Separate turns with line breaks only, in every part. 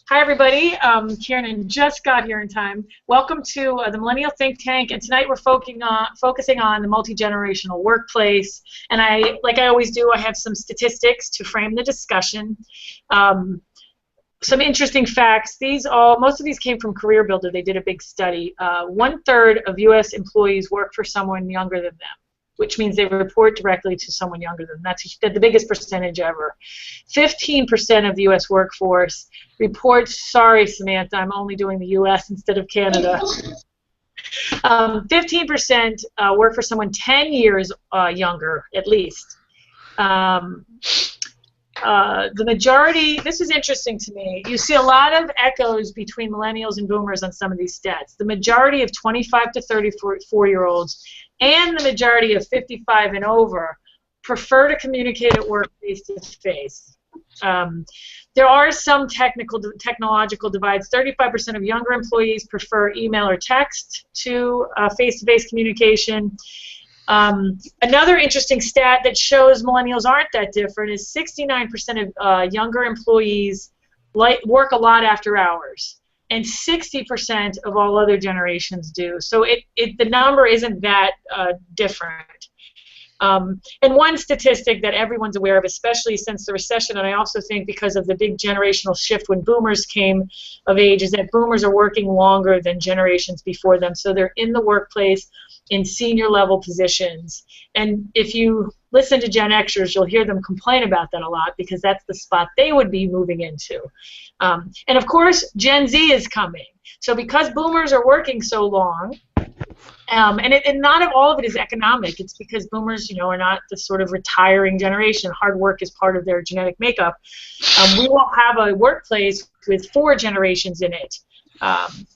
Hi, everybody. Kieran just got here in time. Welcome to the Millennial Think Tank, and tonight we're focusing on the multi-generational workplace. And like I always do, I have some statistics to frame the discussion. Some interesting facts. Most of these came from Career Builder. They did a big study. 1/3 of U.S. employees work for someone younger than them, which means they report directly to someone younger than them. That's the biggest percentage ever. 15% of the U.S. workforce reports, sorry, Samantha, I'm only doing the U.S. instead of Canada. 15% work for someone 10 years younger, at least. The majority, this is interesting to me, you see a lot of echoes between millennials and boomers on some of these stats. The majority of 25 to 34-year-olds and the majority of 55 and over prefer to communicate at work face-to-face. There are some technological divides. 35% of younger employees prefer email or text to face-to-face communication. Another interesting stat that shows millennials aren't that different is 69% of younger employees work a lot after hours, and 60% of all other generations do. So the number isn't that different. And one statistic that everyone's aware of, especially since the recession, and I also think because of the big generational shift when boomers came of age, is that boomers are working longer than generations before them. So they're in the workplace in senior level positions. And if you listen to Gen Xers, you'll hear them complain about that a lot because that's the spot they would be moving into. And of course, Gen Z is coming. So because boomers are working so long, and not all of it is economic. It's because boomers, are not the sort of retiring generation. Hard work is part of their genetic makeup. We will have a workplace with 4 generations in it.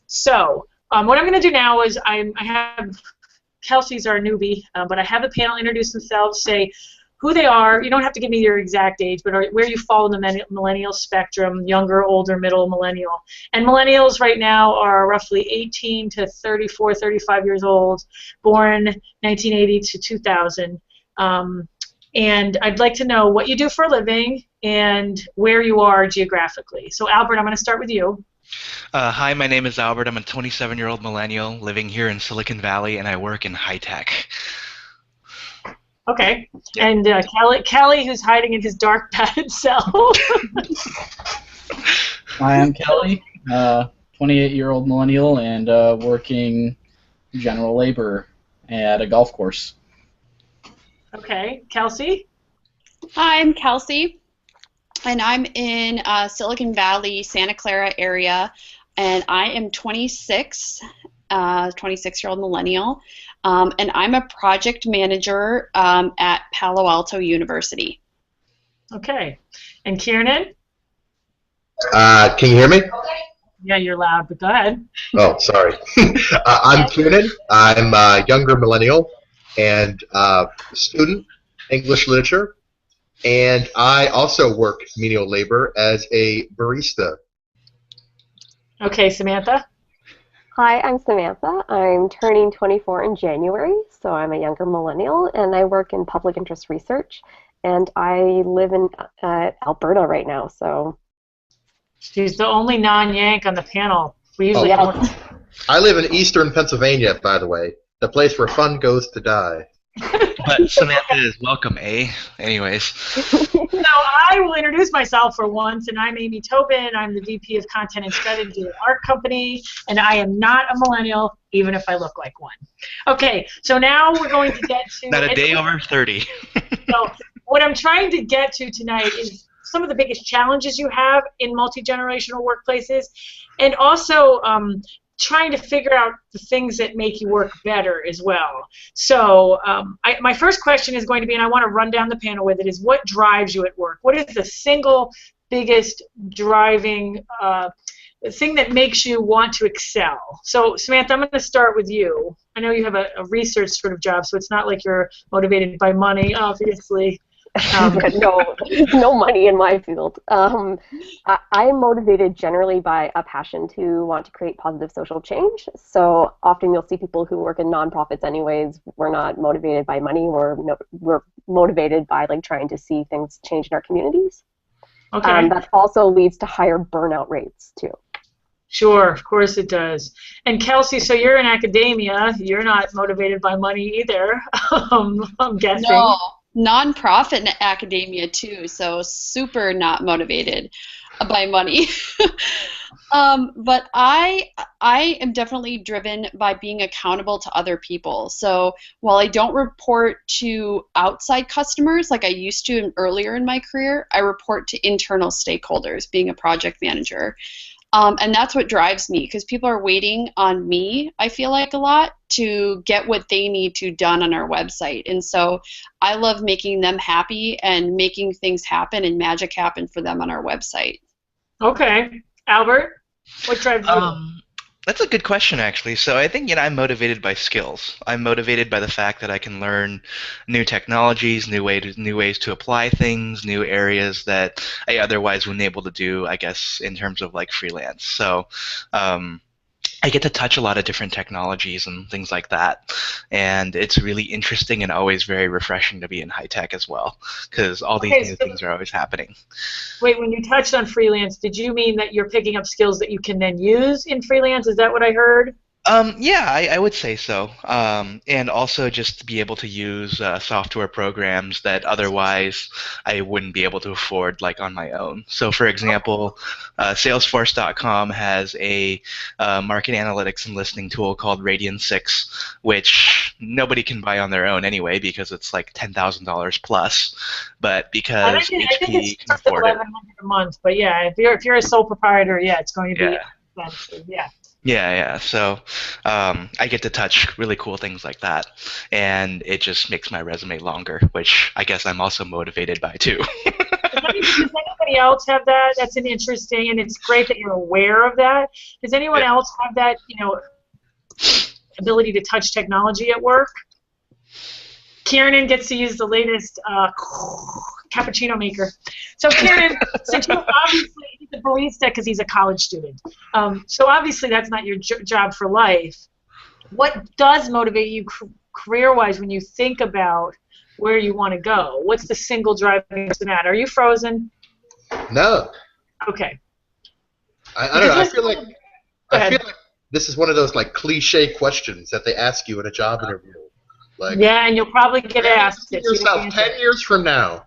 So what I'm going to do now is I have Kelsey's our newbie, but I have the panel introduce themselves, say who they are. You don't have to give me your exact age, but where you fall in the millennial spectrum, younger, older, middle, millennial. And millennials right now are roughly 18 to 34, 35 years old, born 1980 to 2000. And I'd like to know what you do for a living and where you are geographically. So Albert, I'm going to start with you.
Hi, my name is Albert. I'm a 27-year-old millennial living here in Silicon Valley, and I work in high tech.
Okay. Yeah. And Kelly, who's hiding in his dark padded cell.
Hi, I'm Kelly, 28-year-old millennial, and working general labor at a golf course.
Okay. Kelsey?
Hi, I'm Kelsey, and I'm in Silicon Valley, Santa Clara area, and I am 26-year-old millennial. And I'm a project manager at Palo Alto University.
Okay. And Kieran?
Can you hear me?
Yeah, you're loud, but go ahead.
Oh, sorry. I'm Kieran. I'm a younger millennial and student, English literature, and I also work menial labor as a barista.
Okay, Samantha?
Hi, I'm Samantha. I'm turning 24 in January, so I'm a younger millennial, and I work in public interest research, and I live in Alberta right now. So
she's the only non-Yank on the panel. We usually
I live in eastern Pennsylvania, by the way, the place where fun goes to die.
But Samantha is welcome, eh? Anyways.
So I will introduce myself for once, and I'm Amy Tobin. I'm the VP of Content and Strategy at our company, and I am not a millennial, even if I look like one. Okay, so now we're going to get to...
Not a day over 30.
So what I'm trying to get to tonight is some of the biggest challenges you have in multi-generational workplaces, and also trying to figure out the things that make you work better as well. So my first question is going to be, and I want to run down the panel with it, is what drives you at work? What is the single biggest driving thing that makes you want to excel? So Samantha, I'm going to start with you. I know you have a research sort of job, so it's not like you're motivated by money, obviously.
No money in my field. I'm motivated generally by a passion to want to create positive social change. So often you'll see people who work in nonprofits anyways. We're not motivated by money. We're motivated by trying to see things change in our communities.
Okay.
That also leads to higher burnout rates too.
Sure, of course it does. And Kelsey, so you're in academia. You're not motivated by money either, I'm guessing.
No, nonprofit in academia too, so super not motivated by money. But I am definitely driven by being accountable to other people. So while I don't report to outside customers like I used to earlier in my career, I report to internal stakeholders, being a project manager. And that's what drives me, because people are waiting on me, I feel like, a lot to get what they need to done on our website. And so I love making them happy and making things happen and magic happen for them on our website.
Okay. Albert, what drives you?
That's a good question, actually. So I think, I'm motivated by skills. I'm motivated by the fact that I can learn new technologies, new ways to apply things, new areas that I otherwise wouldn't be able to do, I guess, in terms of like freelance. So I get to touch a lot of different technologies and things like that, and it's really interesting and always very refreshing to be in high tech as well, because all these new things are always happening.
Wait, when you touched on freelance, did you mean that you're picking up skills that you can then use in freelance? Is that what I heard?
Yeah, I would say so. And also just to be able to use software programs that otherwise I wouldn't be able to afford, like on my own. So, for example, Salesforce.com has a market analytics and listening tool called Radian 6, which nobody can buy on their own anyway because it's like $10,000 plus. But because
I think
HP
it's
can afford it.
$1,100 a month. But yeah, if you're a sole proprietor, yeah, it's going to be expensive. Yeah.
Yeah. So I get to touch really cool things like that, and it just makes my resume longer, which I guess I'm also motivated by too.
Does anybody else have that? That's an interesting, and it's great that you're aware of that. Does anyone else have that, ability to touch technology at work? Kieran gets to use the latest cappuccino maker. So Kieran, since you obviously he's a barista because he's a college student, so obviously that's not your job for life. What does motivate you career-wise when you think about where you want to go? What's the single driving force in that? Are you frozen?
No.
Okay.
I don't know. I feel like this is one of those like cliche questions that they ask you in a job interview. Like,
yeah, and you'll probably get asked it.
Yourself 10 years from now.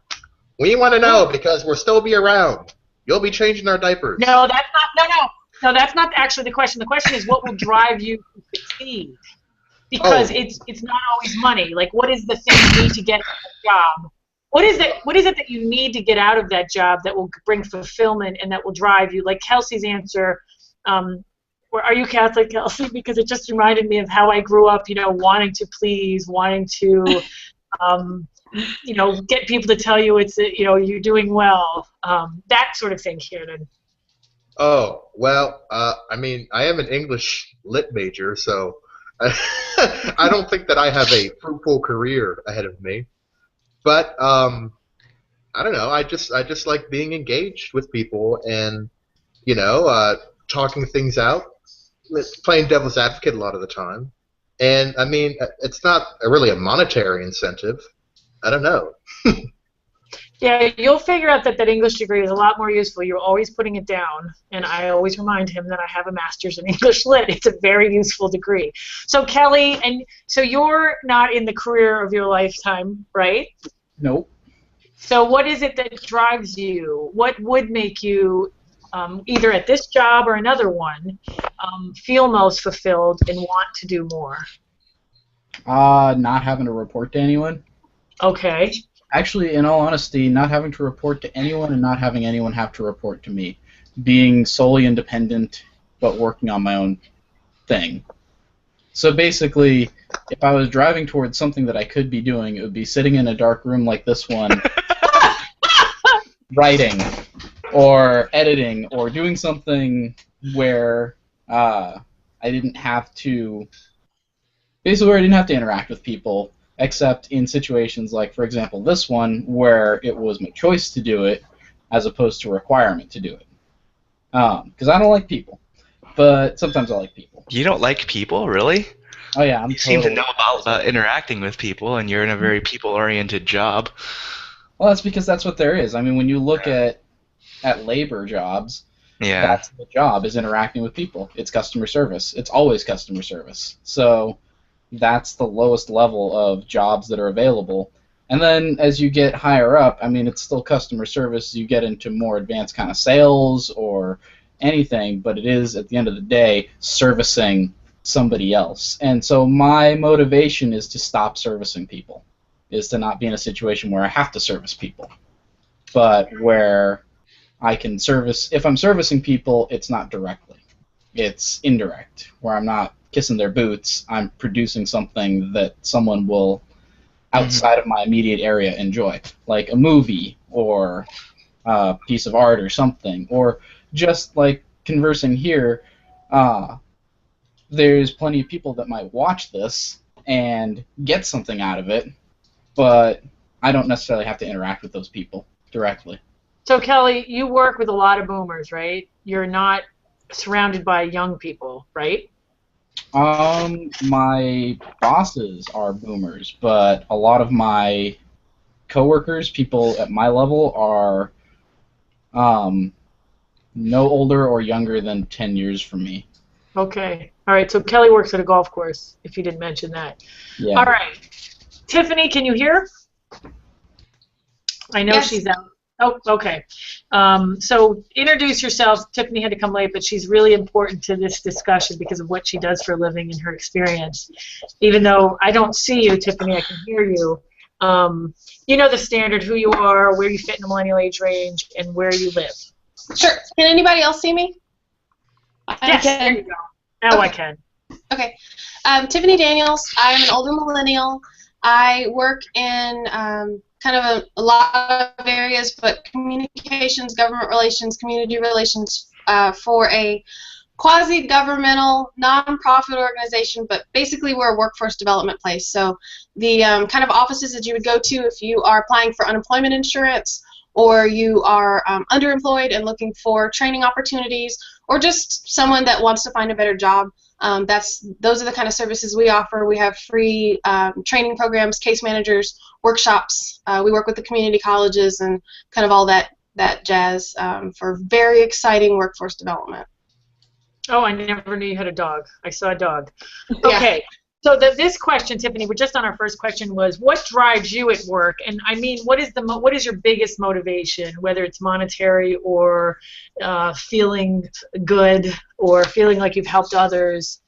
We want to know because we'll still be around. You'll be changing our diapers.
No, that's not. No, that's not actually the question. The question is, what will drive you to succeed? Because it's not always money. Like, what is the thing you need to get out of that job? What is it that you need to get out of that job that will bring fulfillment and that will drive you? Like Kelsey's answer. Are you Catholic, Kelsey? Because it just reminded me of how I grew up, wanting to please, wanting to, get people to tell you you're doing well, that sort of thing, Kieran.
Oh, well, I mean, I am an English lit major, so I don't think that I have a fruitful career ahead of me. But I don't know. I just like being engaged with people and, talking things out. Playing devil's advocate a lot of the time, and I mean it's not really a monetary incentive. I don't know.
Yeah, you'll figure out that English degree is a lot more useful. You're always putting it down, and I always remind him that I have a master's in English Lit. It's a very useful degree. So Kelly, and so you're not in the career of your lifetime, right?
Nope.
So what is it that drives you? What would make you either at this job or another one, feel most fulfilled and want to do more?
Not having to report to anyone.
Okay.
Actually, in all honesty, not having to report to anyone and not having anyone have to report to me. Being solely independent, but working on my own thing. So basically, if I was driving towards something that I could be doing, it would be sitting in a dark room like this one, writing, or editing, or doing something where I didn't have to, basically where I didn't have to interact with people, except in situations like, for example, this one, where it was my choice to do it, as opposed to a requirement to do it. Because I don't like people, but sometimes I like people.
You don't like people, really?
Oh yeah,
You seem to know about interacting with people, and you're in a very people-oriented job.
Well, that's because that's what there is. I mean, when you look at at labor jobs,
Yeah.
that's the job, is interacting with people. It's customer service. It's always customer service. So that's the lowest level of jobs that are available. And then as you get higher up, I mean, it's still customer service. You get into more advanced kind of sales or anything, but it is, at the end of the day, servicing somebody else. And so my motivation is to stop servicing people, is to not be in a situation where I have to service people, but where I can service. If I'm servicing people, it's not directly. It's indirect, where I'm not kissing their boots. I'm producing something that someone will, outside of my immediate area, enjoy, like a movie or a piece of art or something, or just like conversing here. There's plenty of people that might watch this and get something out of it, but I don't necessarily have to interact with those people directly.
So, Kelly, you work with a lot of boomers, right? You're not surrounded by young people, right?
My bosses are boomers, but a lot of my coworkers, people at my level, are no older or younger than 10 years from me.
Okay. All right. So Kelly works at a golf course, if you didn't mention that.
Yeah.
All right. Tiffany, can you hear? I know
Yes.
she's out. Oh, okay. So introduce yourself. Tiffany had to come late, but she's really important to this discussion because of what she does for a living and her experience. Even though I don't see you, Tiffany, I can hear you. You know the standard, who you are, where you fit in the millennial age range, and where you live.
Sure. Can anybody else see me?
Yes, there you go. Now I can.
Okay. Tiffany Daniels. I'm an older millennial. I work in kind of a lot of areas, but communications, government relations, community relations for a quasi-governmental, non-profit organization, but basically we're a workforce development place. So the kind of offices that you would go to if you are applying for unemployment insurance, or you are underemployed and looking for training opportunities, or just someone that wants to find a better job. Those are the kind of services we offer. We have free training programs, case managers, workshops. We work with the community colleges and kind of all that jazz for very exciting workforce development.
Oh, I never knew you had a dog. I saw a dog.
Yeah.
Okay. So this question, Tiffany, we're just on our first question, was what drives you at work? And I mean, what is your biggest motivation, whether it's monetary or feeling good or feeling like you've helped others?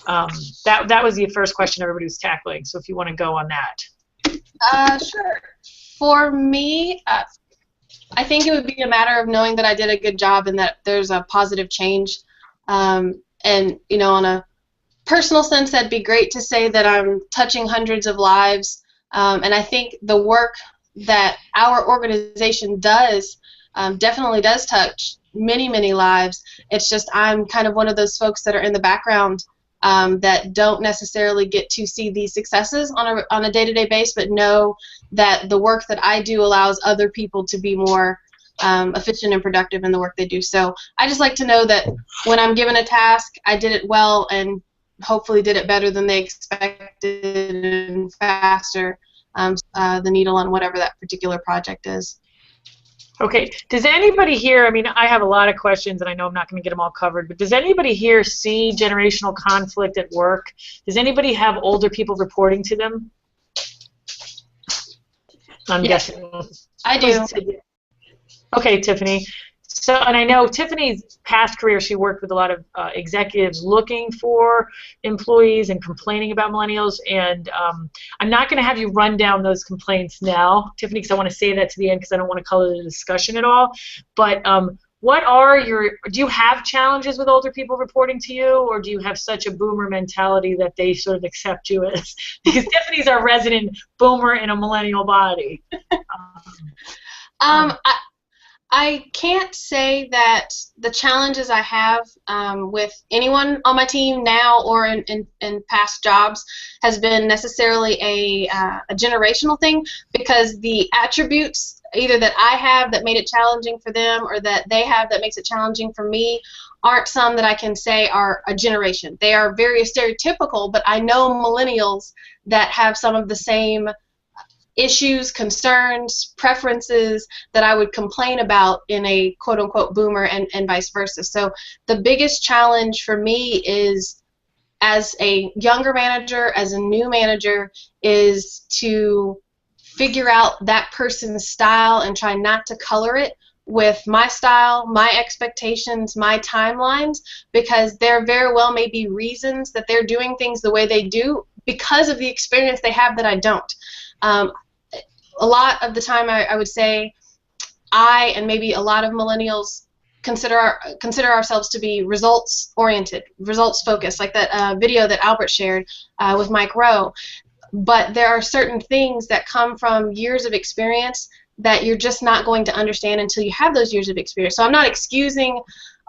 That was the first question everybody was tackling. So if you want to go on that.
Sure. For me, I think it would be a matter of knowing that I did a good job and that there's a positive change. And, you know, on a personal sense, that'd be great to say that I'm touching hundreds of lives. And I think the work that our organization does definitely does touch many, many lives. It's just I'm kind of one of those folks that are in the background that don't necessarily get to see these successes on a day-to-day basis, but know that the work that I do allows other people to be more efficient and productive in the work they do. So I just like to know that when I'm given a task, I did it well and hopefully did it better than they expected and faster, the needle on whatever that particular project is.
Okay. Does anybody here, I mean, I have a lot of questions and I know I'm not going to get them all covered, but does anybody here see generational conflict at work? Does anybody have older people reporting to them? I'm guessing.
I do.
Okay, Tiffany. So, and I know Tiffany's past career, she worked with a lot of executives looking for employees and complaining about millennials, and I'm not going to have you run down those complaints now, Tiffany, because I want to say that to the end because I don't want to color the discussion at all. But do you have challenges with older people reporting to you, or do you have such a boomer mentality that they sort of accept you as, because Tiffany's our resident boomer in a millennial body.
I can't say that the challenges I have with anyone on my team now or in past jobs has been necessarily a generational thing, because the attributes either that I have that made it challenging for them or that they have that makes it challenging for me aren't some that I can say are a generation. They are very stereotypical, but I know millennials that have some of the same issues, concerns, preferences that I would complain about in a quote-unquote boomer, and vice versa. So the biggest challenge for me is, as a younger manager, as a new manager, is to figure out that person's style and try not to color it with my style, my expectations, my timelines, because there very well may be reasons that they're doing things the way they do because of the experience they have that I don't. A lot of the time, I would say, I and maybe a lot of millennials consider ourselves to be results oriented, results focused, like that video that Albert shared with Mike Rowe. But there are certain things that come from years of experience that you're just not going to understand until you have those years of experience. So I'm not excusing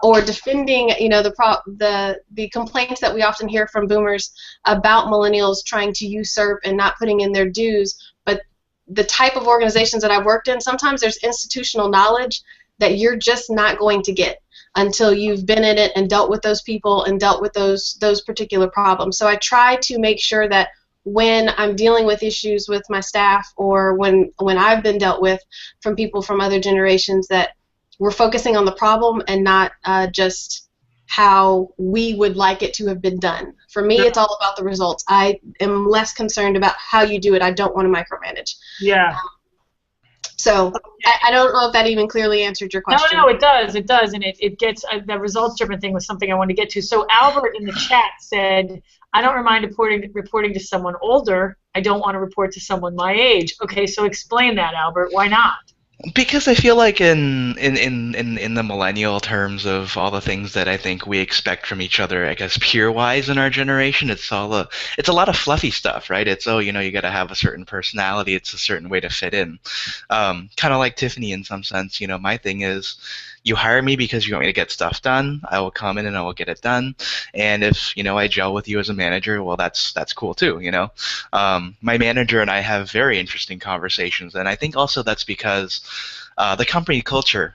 or defending, you know, the complaints that we often hear from boomers about millennials trying to usurp and not putting in their dues. But the type of organizations that I've worked in, sometimes there's institutional knowledge that you're just not going to get until you've been in it and dealt with those people and dealt with those particular problems. So I try to make sure that when I'm dealing with issues with my staff, or when I've been dealt with from people from other generations, that we're focusing on the problem and not just how we would like it to have been done. For me, it's all about the results. I am less concerned about how you do it. I don't want to micromanage.
Yeah.
So I don't know if that even clearly answered your question.
No, it does, and it gets the results-driven thing was something I wanted to get to. So Albert in the chat said, I don't mind reporting to someone older. I don't want to report to someone my age. Okay, so explain that, Albert. Why not?
Because I feel like in the millennial terms of all the things that I think we expect from each other, I guess peer-wise in our generation, it's a lot of fluffy stuff, right? It's, oh, you know, you got to have a certain personality, it's a certain way to fit in. Kind of like Tiffany in some sense. You know, my thing is, you hire me because you want me to get stuff done. I will come in and I will get it done. And if, you know, I gel with you as a manager, well, that's cool too, you know. My manager and I have very interesting conversations, and I think also that's because the company culture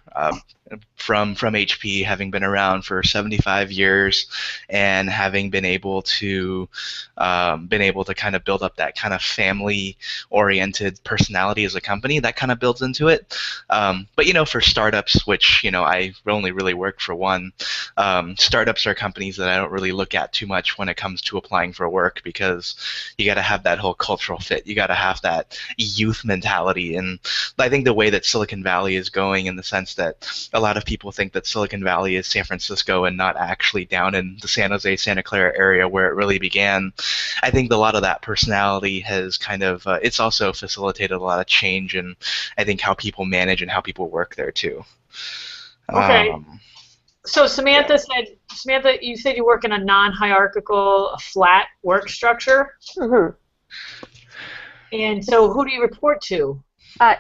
from HP, having been around for 75 years and having been able to kind of build up that kind of family-oriented personality as a company, that kind of builds into it. But, you know, for startups, which, you know, I only really worked for one, startups are companies that I don't really look at too much when it comes to applying for work, because you got to have that whole cultural fit. You got to have that youth mentality. And I think the way that Silicon Valley is going, in the sense that a lot of people think that Silicon Valley is San Francisco and not actually down in the San Jose, Santa Clara area where it really began. I think a lot of that personality has kind of, it's also facilitated a lot of change in, I think, how people manage and how people work there too.
Okay. So Samantha you said you work in a non-hierarchical, flat work structure?
Mm-hmm.
And so who do you report to?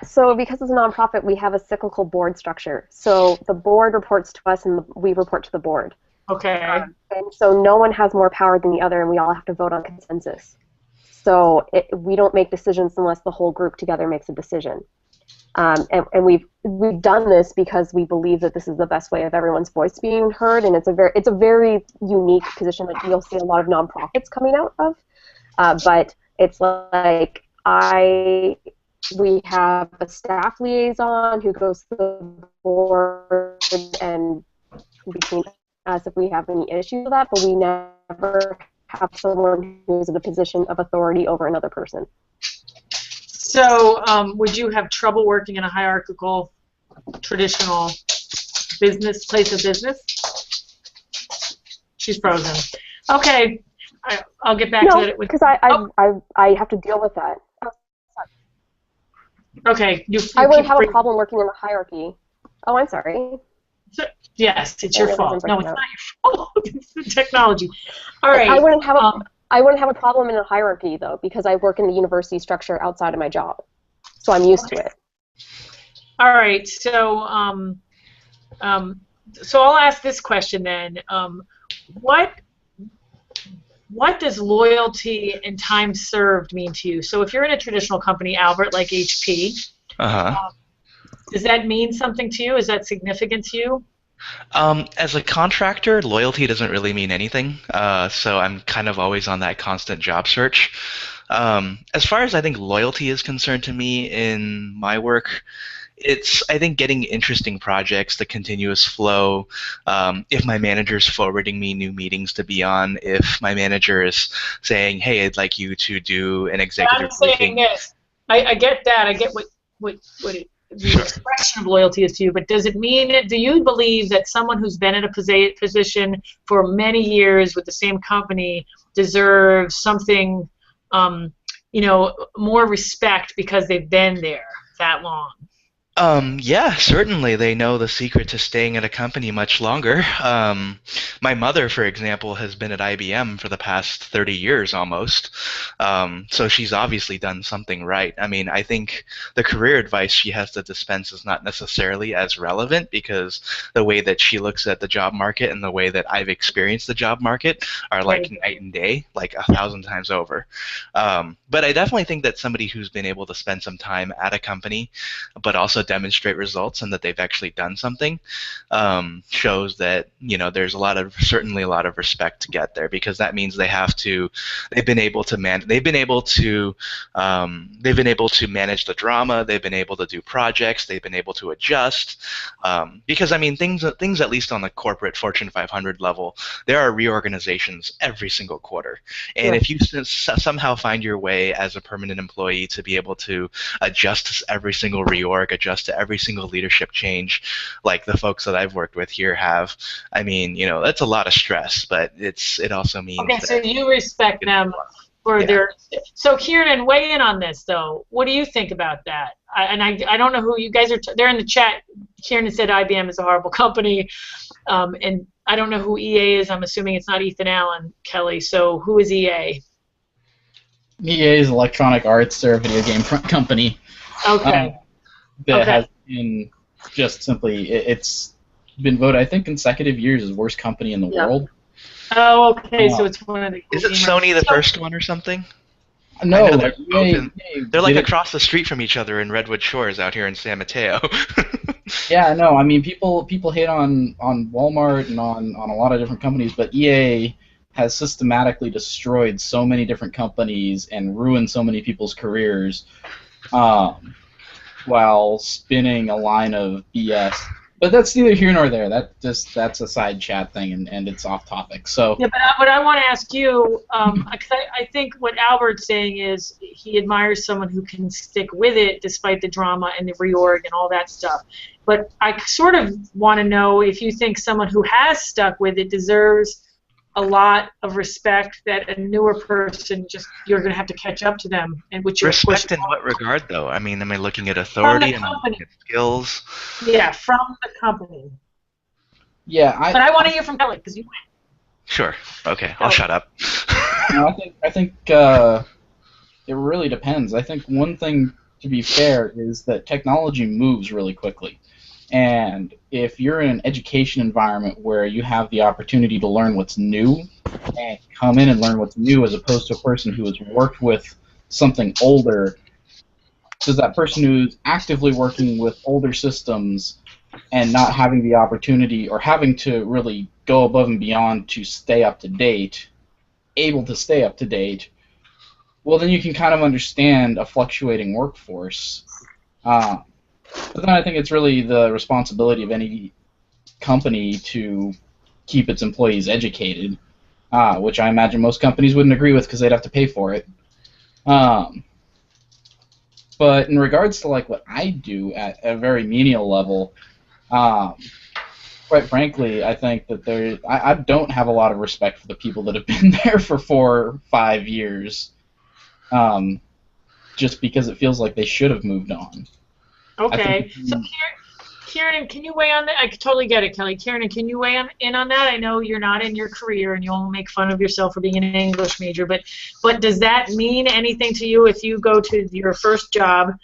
So because it's a nonprofit, we have a cyclical board structure. So the board reports to us, and we report to the board.
Okay.
And so no one has more power than the other, and we all have to vote on consensus. So we don't make decisions unless the whole group together makes a decision. And we've done this because we believe that this is the best way of everyone's voice being heard, and it's a very unique position that you'll see a lot of nonprofits coming out of. But it's like we have a staff liaison who goes to the board and between us if we have any issues with that, but we never have someone who's in a position of authority over another person.
So would you have trouble working in a hierarchical, traditional place of business? She's frozen. Okay, I'll get back to it.
Because I have to deal with that.
Okay.
I wouldn't have a problem working in the hierarchy. Oh, I'm sorry.
Yes, it's your fault. No, it's not your fault. It's the technology. All right.
I wouldn't have a problem in a hierarchy, though, because I work in the university structure outside of my job. So I'm used to it.
All right. So so I'll ask this question then. What does loyalty and time served mean to you? So if you're in a traditional company, Albert, like HP, does that mean something to you? Is that significant to you?
As a contractor, loyalty doesn't really mean anything. So I'm kind of always on that constant job search. As far as I think loyalty is concerned to me in my work, it's I think getting interesting projects, the continuous flow. If my manager's forwarding me new meetings to be on, if my manager is saying, "Hey, I'd like you to do an executive
I'm saying
briefing."
this. I get that. I get what the expression of loyalty is to you, but does it mean it? Do you believe that someone who's been in a position for many years with the same company deserves something, more respect because they've been there that long?
Yeah, certainly they know the secret to staying at a company much longer. My mother, for example, has been at IBM for the past 30 years almost. So she's obviously done something right. I mean, I think the career advice she has to dispense is not necessarily as relevant because the way that she looks at the job market and the way that I've experienced the job market are like night and day, like 1,000 times over. But I definitely think that somebody who's been able to spend some time at a company, but also demonstrate results and that they've actually done something, shows that there's certainly a lot of respect to get there, because that means they've been able to manage the drama, they've been able to do projects, they've been able to adjust, because I mean things at least on the corporate Fortune 500 level, there are reorganizations every single quarter, and if you somehow find your way as a permanent employee to be able to adjust to every single reorg, adjust to every single leadership change like the folks that I've worked with here have, I mean, that's a lot of stress, but it also means
okay, so you respect them for their. So Kieran, weigh in on this though. What do you think about that? I don't know who you guys are. They're in the chat. Kieran said IBM is a horrible company, and I don't know who EA is. I'm assuming it's not Ethan Allen, Kelly. So who is EA?
EA is Electronic Arts. They're a video game company.
Okay.
That has been just simply, it's been voted, I think, consecutive years as worst company in the world.
Oh, okay, so it's one of the.
Is it Sony the first one or something?
No,
they're like across the street from each other in Redwood Shores out here in San Mateo.
Yeah, no, I mean people hate on Walmart and on a lot of different companies, but EA has systematically destroyed so many different companies and ruined so many people's careers. While spinning a line of BS. But that's neither here nor there. That's a side chat thing, and it's off topic. So
yeah, but I want to ask you, because I think what Albert's saying is he admires someone who can stick with it despite the drama and the reorg and all that stuff. But I sort of want to know if you think someone who has stuck with it deserves a lot of respect that a newer person you're going to have to catch up to them, and which
respect in what regard though? I mean, am I looking at authority and looking at skills?
Yeah, from the company.
Yeah,
but I want to hear from Kelly because you went.
Sure. Okay, I'll shut up.
No, I think it really depends. I think one thing, to be fair, is that technology moves really quickly. And if you're in an education environment where you have the opportunity to learn what's new and come in and learn what's new as opposed to a person who has worked with something older, does that person who's actively working with older systems and not having the opportunity or having to really go above and beyond to stay up to date, able to stay up to date, well, then you can kind of understand a fluctuating workforce. But then I think it's really the responsibility of any company to keep its employees educated, which I imagine most companies wouldn't agree with because they'd have to pay for it. But in regards to like what I do at a very menial level, quite frankly, I think that I don't have a lot of respect for the people that have been there for 4 or 5 years, just because it feels like they should have moved on.
Okay, so Kieran, can you weigh on that? I totally get it, Kelly. Kieran, can you weigh in on that? I know you're not in your career and you'll make fun of yourself for being an English major, but does that mean anything to you if you go to your first job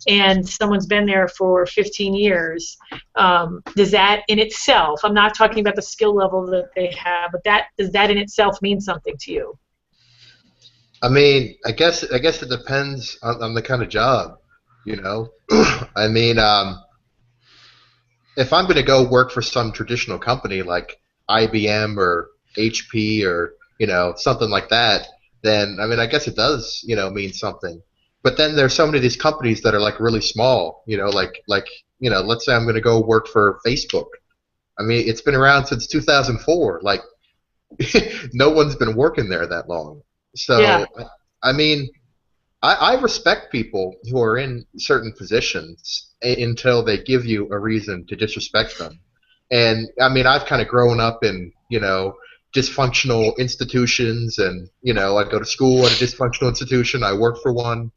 and someone's been there for 15 years? Does that in itself, I'm not talking about the skill level that they have, but does that in itself mean something to you?
I mean, I guess it depends on the kind of job. I mean, if I'm going to go work for some traditional company like IBM or HP or something like that, then I mean, I guess it does, mean something. But then there's so many of these companies that are like really small, let's say I'm going to go work for Facebook. I mean, it's been around since 2004. Like, no one's been working there that long. So,
Yeah.
I mean, I respect people who are in certain positions until they give you a reason to disrespect them. And I mean, I've kind of grown up in, dysfunctional institutions, and I go to school at a dysfunctional institution. I work for one,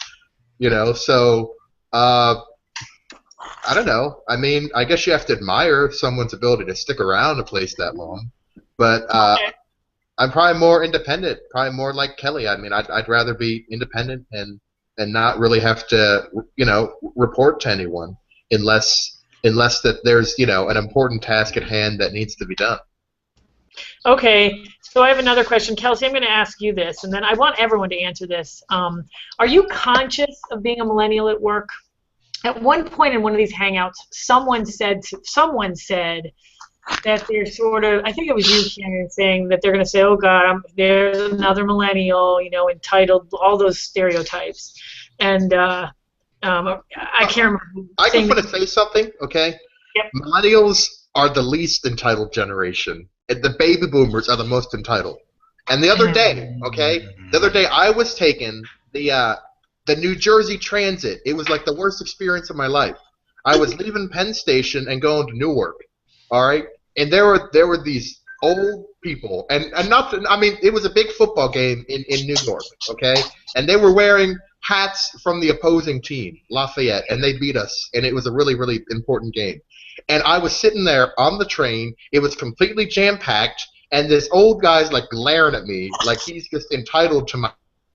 so I don't know. I mean, I guess you have to admire someone's ability to stick around a place that long. But I'm probably more independent, probably more like Kelly. I mean, I'd rather be independent and not really have to, report to anyone unless that there's, an important task at hand that needs to be done.
Okay, so I have another question. Kelsey, I'm going to ask you this, and then I want everyone to answer this. Are you conscious of being a millennial at work? At one point in one of these hangouts, someone said that they're sort of, I think it was you, Karen, saying that they're going to say, oh, God, there's another millennial, entitled, all those stereotypes. And I can't remember.
I just want to say something, okay?
Yep.
Millennials are the least entitled generation. The baby boomers are the most entitled. And the other day, I was taking the New Jersey Transit. It was like the worst experience of my life. I was leaving Penn Station and going to Newark. All right, and there were these old people, and I mean, it was a big football game in New York, okay, and they were wearing hats from the opposing team, Lafayette, and they beat us, and it was a really, really important game. And I was sitting there on the train. It was completely jam-packed, and this old guy's like glaring at me like he's just entitled to my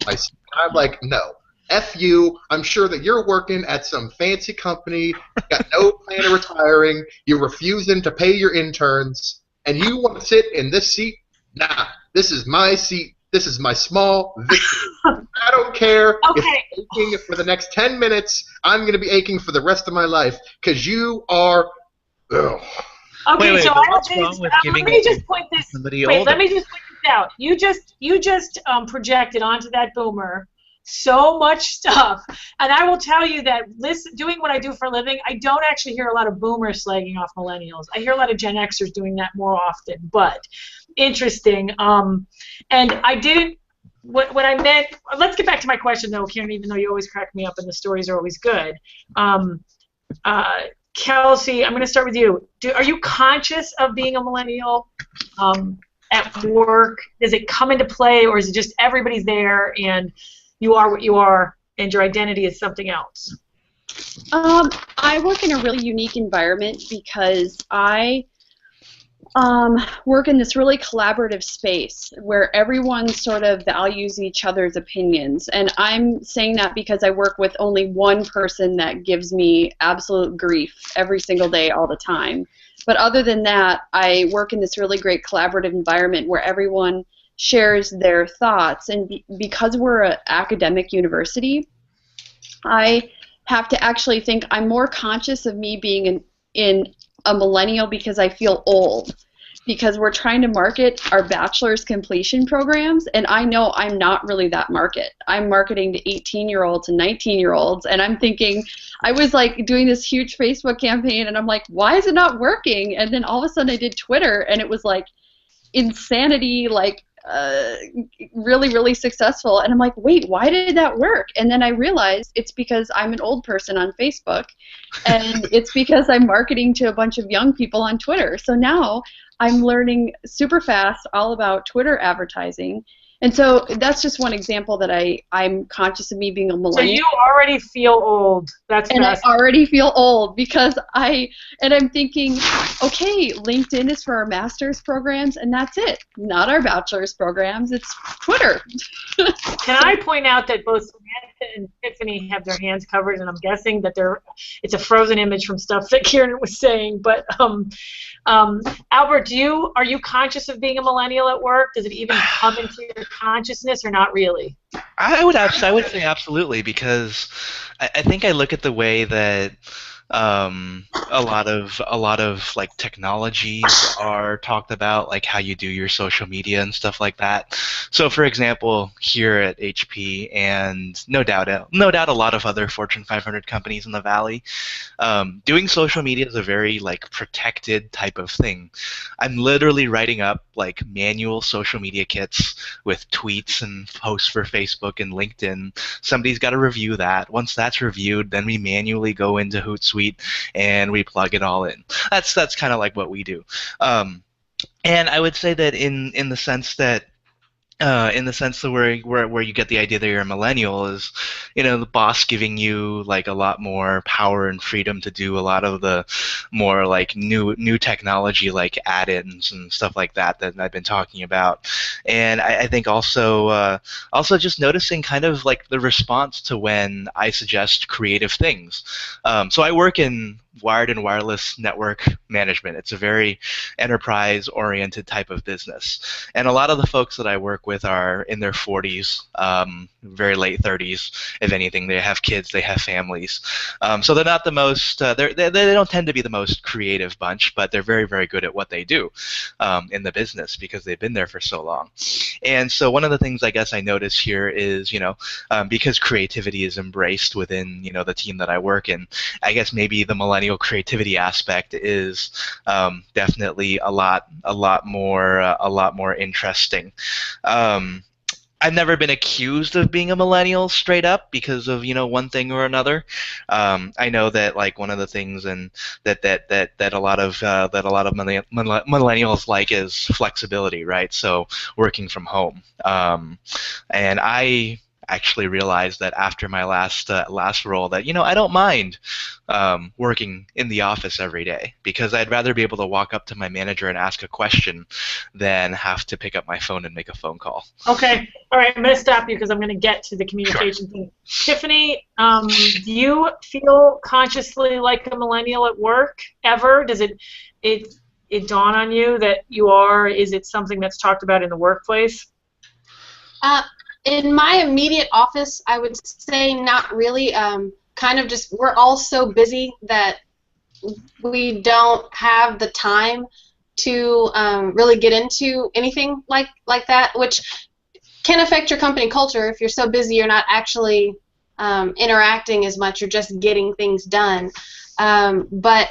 seat. I'm like, no. F you, I'm sure that you're working at some fancy company, got no plan of retiring, you're refusing to pay your interns, and you want to sit in this seat? Nah, this is my seat. This is my small victory. I don't care if I'm aching for the next 10 minutes. I'm going to be aching for the rest of my life because you are... Ugh.
Okay,
wait,
so
what's wrong with giving
let me just point this out. You just projected onto that boomer so much stuff, and I will tell you that doing what I do for a living, I don't actually hear a lot of boomers slagging off millennials. I hear a lot of Gen Xers doing that more often, but interesting. And I didn't. What I meant. Let's get back to my question though, Karen. Even though you always crack me up and the stories are always good. Kelsey, I'm going to start with you. Are you conscious of being a millennial at work? Does it come into play, or is it just everybody's there and you are what you are and your identity is something else?
I work in a really unique environment because I work in this really collaborative space where everyone sort of values each other's opinions. And I'm saying that because I work with only one person that gives me absolute grief every single day, all the time. But other than that, I work in this really great collaborative environment where everyone shares their thoughts. And because we're an academic university, I have to actually think I'm more conscious of me being in a millennial because I feel old. Because we're trying to market our bachelor's completion programs, and I know I'm not really that market. I'm marketing to 18-year-olds and 19-year-olds, and I'm thinking, I was like doing this huge Facebook campaign, and I'm like, why is it not working? And then all of a sudden I did Twitter, and it was like insanity, like really, really successful. And I'm like, wait, why did that work? And then I realized it's because I'm an old person on Facebook, and it's because I'm marketing to a bunch of young people on Twitter. So now I'm learning super fast all about Twitter advertising. And so that's just one example that I'm conscious of me being a millennial.
So you already feel old. That's
and I already feel old because I'm thinking, okay, LinkedIn is for our master's programs, and that's it. Not our bachelor's programs. It's Twitter.
Can I point out that both Samantha and Tiffany have their hands covered, and I'm guessing that it's a frozen image from stuff that Kieran was saying. But Albert, are you conscious of being a millennial at work? Does it even come into your consciousness, or not really?
I would say absolutely, because I think I look at the way that A lot of like technologies are talked about, like how you do your social media and stuff like that. So, for example, here at HP, and no doubt a lot of other Fortune 500 companies in the Valley, doing social media is a very like protected type of thing. I'm literally writing up like manual social media kits with tweets and posts for Facebook and LinkedIn. Somebody's got to review that. Once that's reviewed, then we manually go into Hootsuite and we plug it all in. That's kind of like what we do. And I would say that in the sense that where you get the idea that you're a millennial is, the boss giving you like a lot more power and freedom to do a lot of the more like new technology like add-ins and stuff like that I've been talking about. And I think also just noticing kind of like the response to when I suggest creative things. So I work in wired and wireless network management. It's a very enterprise-oriented type of business. And a lot of the folks that I work with are in their 40s, very late 30s. If anything, they have kids, they have families. So they're not the most, they don't tend to be the most creative bunch, but they're very, very good at what they do in the business because they've been there for so long. And so one of the things I guess I notice here is, because creativity is embraced within, the team that I work in, I guess maybe the millennial creativity aspect is definitely a lot more interesting. I've never been accused of being a millennial straight up because of one thing or another. I know that like one of the things and that a lot of millennials like is flexibility, right? So working from home, and I actually realized that after my last role that I don't mind working in the office every day because I'd rather be able to walk up to my manager and ask a question than have to pick up my phone and make a phone call.
Okay. All right. I'm going to stop you because I'm going to get to the communication thing. Tiffany, do you feel consciously like a millennial at work ever? Does it dawn on you that you are? Is it something that's talked about in the workplace?
In my immediate office, I would say not really. Kind of just we're all so busy that we don't have the time to really get into anything like that, which can affect your company culture if you're so busy you're not actually interacting as much, you're just getting things done. But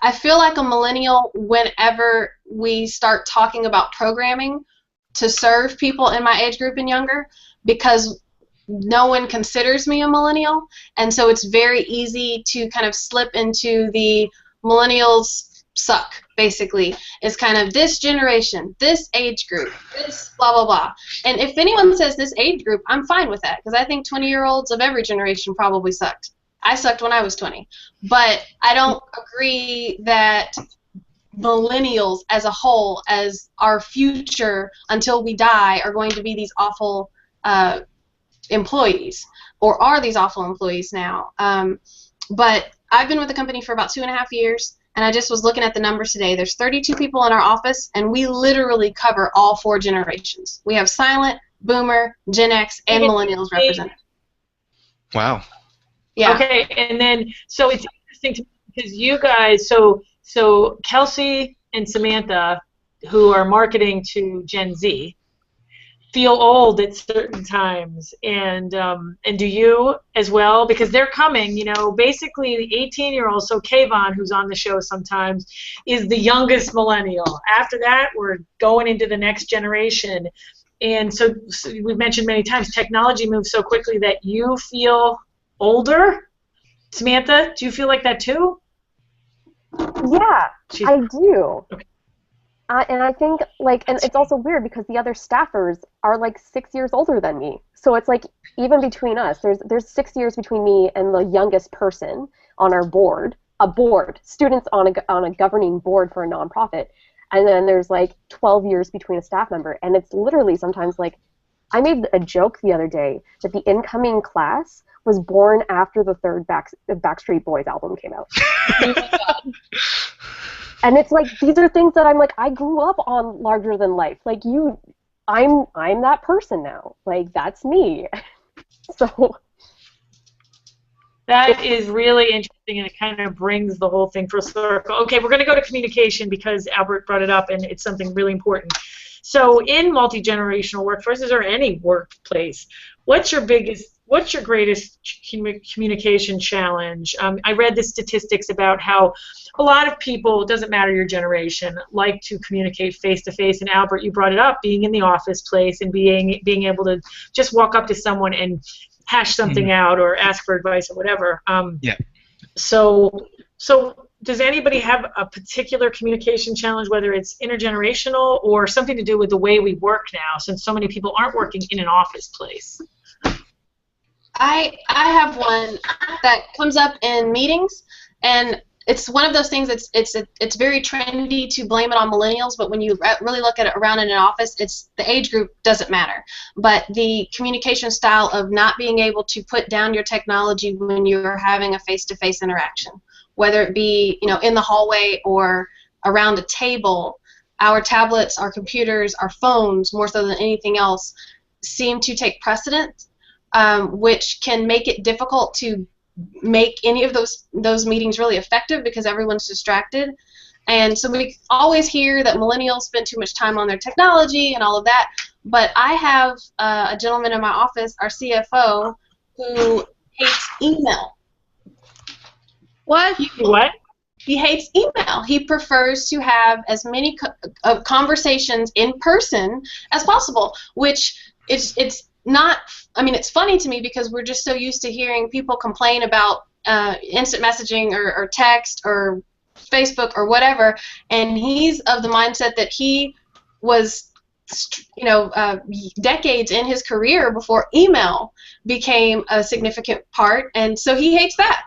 I feel like a millennial whenever we start talking about programming to serve people in my age group and younger, because no one considers me a millennial, and so it's very easy to kind of slip into the millennials suck, basically. It's kind of this generation, this age group, this blah, blah, blah. And if anyone says this age group, I'm fine with that, because I think 20-year-olds of every generation probably sucked. I sucked when I was 20. But I don't agree that millennials as a whole, as our future until we die, are going to be these awful employees, or are these awful employees now. But I've been with the company for about 2.5 years, and I just was looking at the numbers today. There's 32 people in our office, and we literally cover all 4 generations. We have silent, boomer, Gen X, and millennials represented.
Wow.
Yeah.
Okay, and then so it's interesting to me because you guys, so Kelsey and Samantha, who are marketing to Gen Z, feel old at certain times, and do you as well? Because they're coming, basically the 18-year-old, so Kayvon, who's on the show sometimes, is the youngest millennial. After that, we're going into the next generation. And so we've mentioned many times, technology moves so quickly that you feel older. Samantha, do you feel like that too?
Yeah, I do. Okay. And I think, and it's also weird because the other staffers are 6 years older than me. So it's even between us, there's 6 years between me and the youngest person on our board, students on a governing board for a nonprofit. And then there's 12 years between a staff member. And it's literally sometimes I made a joke the other day that the incoming class was born after the third Backstreet Boys album came out. And it's these are things that I'm I grew up on larger than life. I'm that person now. That's me. So
That is really interesting, and it kind of brings the whole thing full circle. Okay, we're going to go to communication because Albert brought it up, and it's something really important. So in multi-generational workforces or any workplace, what's your greatest communication challenge? I read the statistics about how a lot of people, it doesn't matter your generation, like to communicate face-to-face. And Albert, you brought it up, being in the office place and being able to just walk up to someone and hash something out or ask for advice or whatever.
Yeah.
So does anybody have a particular communication challenge, whether it's intergenerational or something to do with the way we work now, since so many people aren't working in an office place?
I have one that comes up in meetings, and it's one of those things that's it's very trendy to blame it on millennials, but when you really look at it around in an office, it's the age group doesn't matter, but the communication style of not being able to put down your technology when you're having a face-to-face interaction, whether it be in the hallway or around a table. Our tablets, our computers, our phones, more so than anything else, seem to take precedent, which can make it difficult to make any of those meetings really effective because everyone's distracted. And so we always hear that millennials spend too much time on their technology and all of that, but I have a gentleman in my office, our CFO, who hates email.
What?
He hates email. He prefers to have as many conversations in person as possible, which it's not, I mean, it's funny to me because we're just so used to hearing people complain about instant messaging or text or Facebook or whatever, and he's of the mindset that he was, decades in his career before email became a significant part, and so he hates that.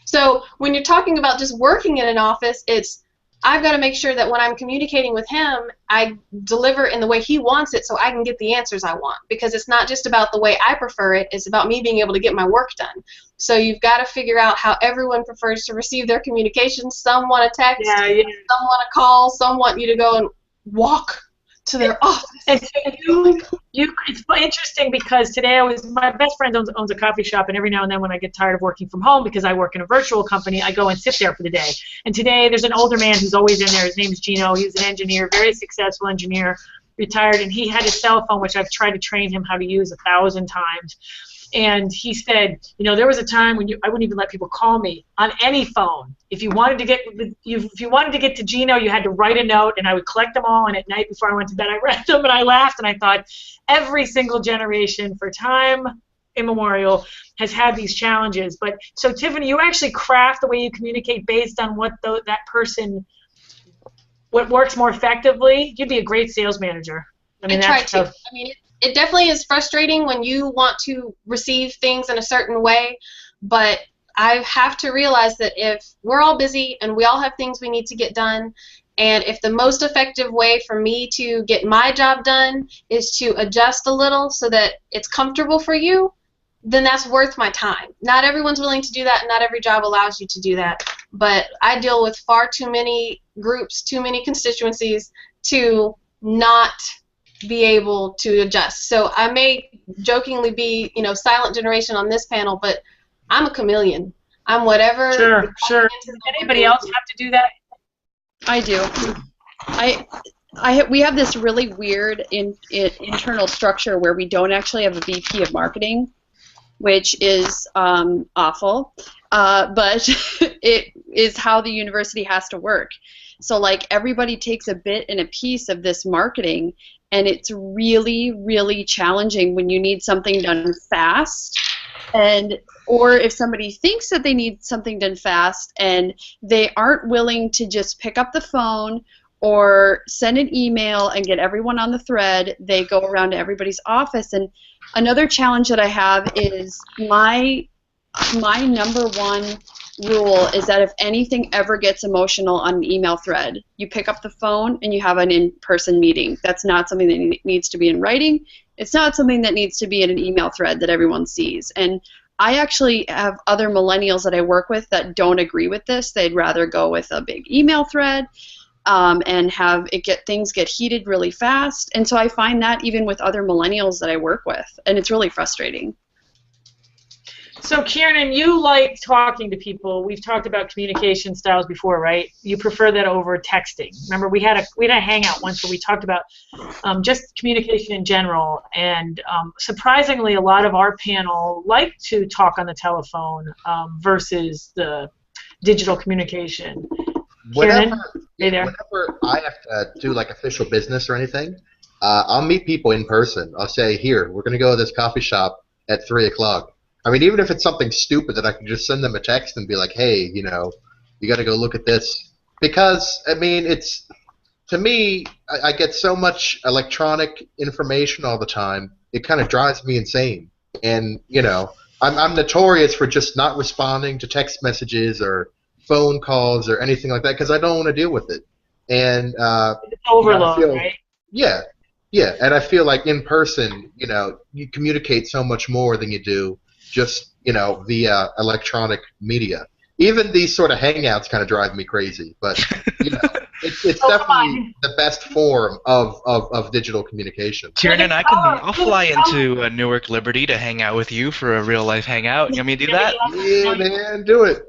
So when you're talking about just working in an office, I've got to make sure that when I'm communicating with him, I deliver in the way he wants it so I can get the answers I want. Because it's not just about the way I prefer it, it's about me being able to get my work done. So you've got to figure out how everyone prefers to receive their communications. Some want a text, some want a call, some want you to go and walk to their office.
And so it's interesting because today my best friend owns a coffee shop, and every now and then when I get tired of working from home because I work in a virtual company, I go and sit there for the day. And today there's an older man who's always in there. His name is Gino. He's an engineer, very successful engineer, retired, and he had a cell phone, which I've tried to train him how to use 1,000 times. And he said, there was a time when I wouldn't even let people call me on any phone. If you wanted to get to Gino, you had to write a note, and I would collect them all. And at night before I went to bed, I read them, and I laughed, and I thought every single generation for time immemorial has had these challenges. But so Tiffany, you actually craft the way you communicate based on what that person, what works more effectively. You'd be a great sales manager. I mean,
I mean, it definitely is frustrating when you want to receive things in a certain way, but I have to realize that if we're all busy and we all have things we need to get done, and if the most effective way for me to get my job done is to adjust a little so that it's comfortable for you, then that's worth my time. Not everyone's willing to do that, and not every job allows you to do that, but I deal with far too many groups, too many constituencies to not be able to adjust. So I may jokingly be, silent generation on this panel, but I'm a chameleon. I'm whatever.
Sure. Does anybody else have to do that?
I do. We have this really weird internal structure where we don't actually have a VP of marketing, which is awful, but it is how the university has to work. So like everybody takes a bit and a piece of this marketing, and it's really, really challenging when you need something done fast, or if somebody thinks that they need something done fast and they aren't willing to just pick up the phone or send an email and get everyone on the thread, they go around to everybody's office. And another challenge that I have is my number one rule is that if anything ever gets emotional on an email thread, you pick up the phone and you have an in-person meeting. That's not something that needs to be in writing. It's not something that needs to be in an email thread that everyone sees. And I actually have other millennials that I work with that don't agree with this. They'd rather go with a big email thread and have things get heated really fast. And so I find that even with other millennials that I work with, and it's really frustrating.
So, Kieran, you like talking to people. We've talked about communication styles before, right? You prefer that over texting. Remember, we had a hangout once where we talked about just communication in general, and surprisingly, a lot of our panel like to talk on the telephone versus the digital communication. Kieran,
Whenever I have to do like official business or anything, I'll meet people in person. I'll say, here, we're going to go to this coffee shop at 3 o'clock. I mean, even if it's something stupid that I can just send them a text and be like, hey, you got to go look at this. Because, I mean, to me, I get so much electronic information all the time, it kind of drives me insane. And, I'm notorious for just not responding to text messages or phone calls or anything like that because I don't want to deal with it. And
it's overload, right?
Yeah, and I feel like in person, you communicate so much more than you do just, via electronic media. Even these sort of hangouts kind of drive me crazy, but it's definitely the best form of digital communication.
Tiernan, I'll fly into Newark Liberty to hang out with you for a real life hangout. You want me to do that?
Yeah, man, do it.